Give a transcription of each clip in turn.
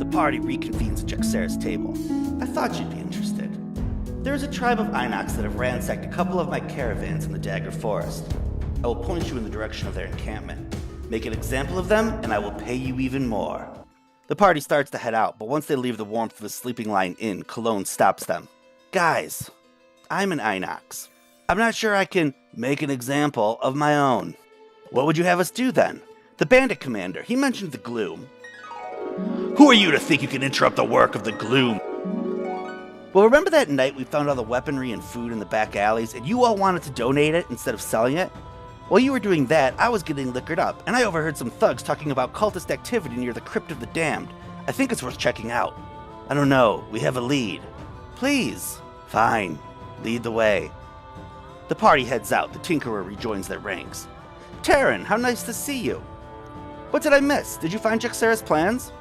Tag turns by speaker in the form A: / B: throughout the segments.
A: party reconvenes at Jekserah's table. I thought you'd be interested. There is a tribe of Inox that have ransacked a couple of my caravans in the Dagger Forest. I will point you in the direction of their encampment. Make an example of them, and I will pay you even more. The party starts to head out, but once they leave the warmth of the sleeping line inn, Cologne stops them. Guys, I'm an Inox. I'm not sure I can make an example of my own. What would you have us do then? The bandit commander, he mentioned the Gloom. Who are you to think you can interrupt the work of the Gloom? Well, remember that night we found all the weaponry and food in the back alleys, and you all wanted to donate it instead of selling it? While you were doing that, I was getting liquored up, and I overheard some thugs talking about cultist activity near the Crypt of the Damned. I think it's worth checking out. I don't know, we have a lead. Please. Fine. Lead the way. The party heads out. The Tinkerer rejoins their ranks. Taryn, how nice to see you. What did I miss? Did you find Jekserah's plans?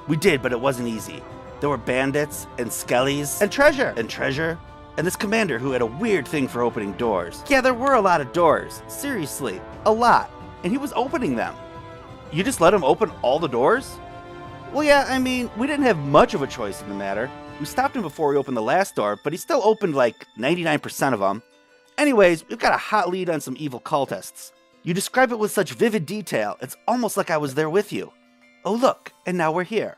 A: We did, but it wasn't easy. There were bandits, and skellies, and treasure, and this commander who had a weird thing for opening doors. Yeah, there were a lot of doors. Seriously, a lot. And he was opening them. You just let him open all the doors? Well, yeah, I mean, we didn't have much of a choice in the matter. We stopped him before he opened the last door, but he still opened like 99% of them. Anyways, we've got a hot lead on some evil cultists. You describe it with such vivid detail, it's almost like I was there with you. Oh look, and now we're here.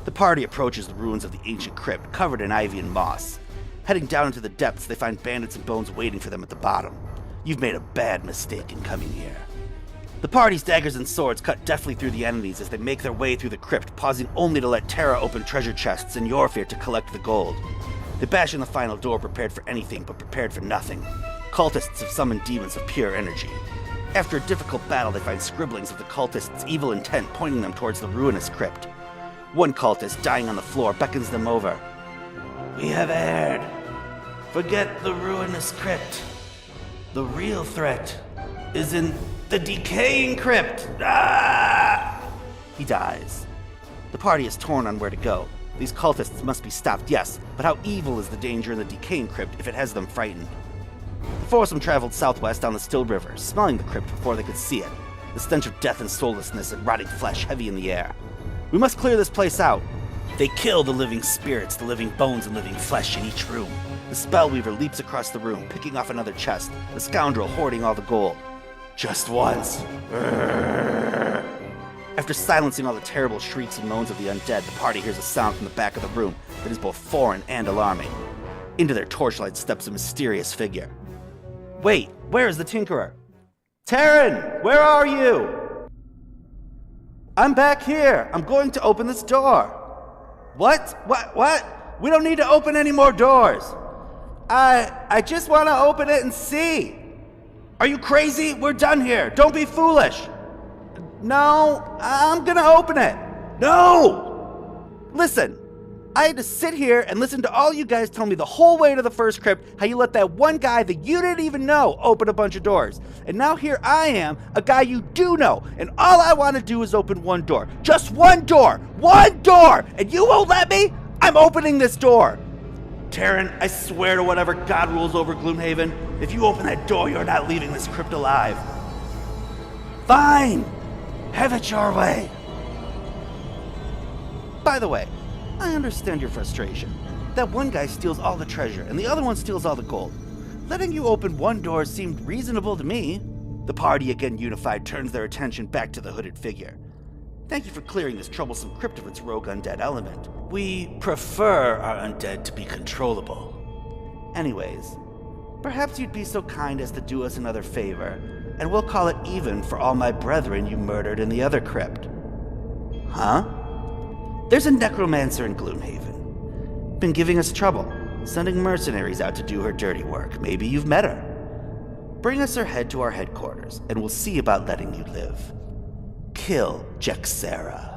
A: The party approaches the ruins of the ancient crypt, covered in ivy and moss. Heading down into the depths, they find bandits and bones waiting for them at the bottom. You've made a bad mistake in coming here. The party's daggers and swords cut deftly through the enemies as they make their way through the crypt, pausing only to let Terra open treasure chests and Yorfir to collect the gold. They bash in the final door, prepared for anything but prepared for nothing. Cultists have summoned demons of pure energy. After a difficult battle, they find scribblings of the cultists' evil intent pointing them towards the ruinous crypt. One cultist, dying on the floor, beckons them over. We have erred. Forget the ruinous crypt. The real threat is in the decaying crypt. Ah! He dies. The party is torn on where to go. These cultists must be stopped, yes, but how evil is the danger in the decaying crypt if it has them frightened? The foursome traveled southwest down the still river, smelling the crypt before they could see it, the stench of death and soullessness and rotting flesh heavy in the air. We must clear this place out. They kill the living spirits, the living bones and living flesh in each room. The spellweaver leaps across the room, picking off another chest, the scoundrel hoarding all the gold. Just once. After silencing all the terrible shrieks and moans of the undead, the party hears a sound from the back of the room that is both foreign and alarming. Into their torchlight steps a mysterious figure. Wait, where is the Tinkerer? Taryn, where are you? I'm back here. I'm going to open this door. What? We don't need to open any more doors. I just want to open it and see. Are you crazy? We're done here. Don't be foolish. No, I'm gonna open it. No! Listen, I had to sit here and listen to all you guys tell me the whole way to the first crypt how you let that one guy that you didn't even know open a bunch of doors. And now here I am, a guy you do know, and all I want to do is open one door. Just one door! One door! And you won't let me? I'm opening this door! Taryn, I swear to whatever God rules over Gloomhaven, if you open that door, you're not leaving this crypt alive. Fine! Have it your way! By the way, I understand your frustration. That one guy steals all the treasure, and the other one steals all the gold. Letting you open one door seemed reasonable to me. The party, again unified, turns their attention back to the hooded figure. Thank you for clearing this troublesome crypt of its rogue undead element. We prefer our undead to be controllable. Anyways, perhaps you'd be so kind as to do us another favor, and we'll call it even for all my brethren you murdered in the other crypt. Huh? There's a necromancer in Gloomhaven. Been giving us trouble, sending mercenaries out to do her dirty work. Maybe you've met her. Bring us her head to our headquarters, and we'll see about letting you live. Kill Jekserah.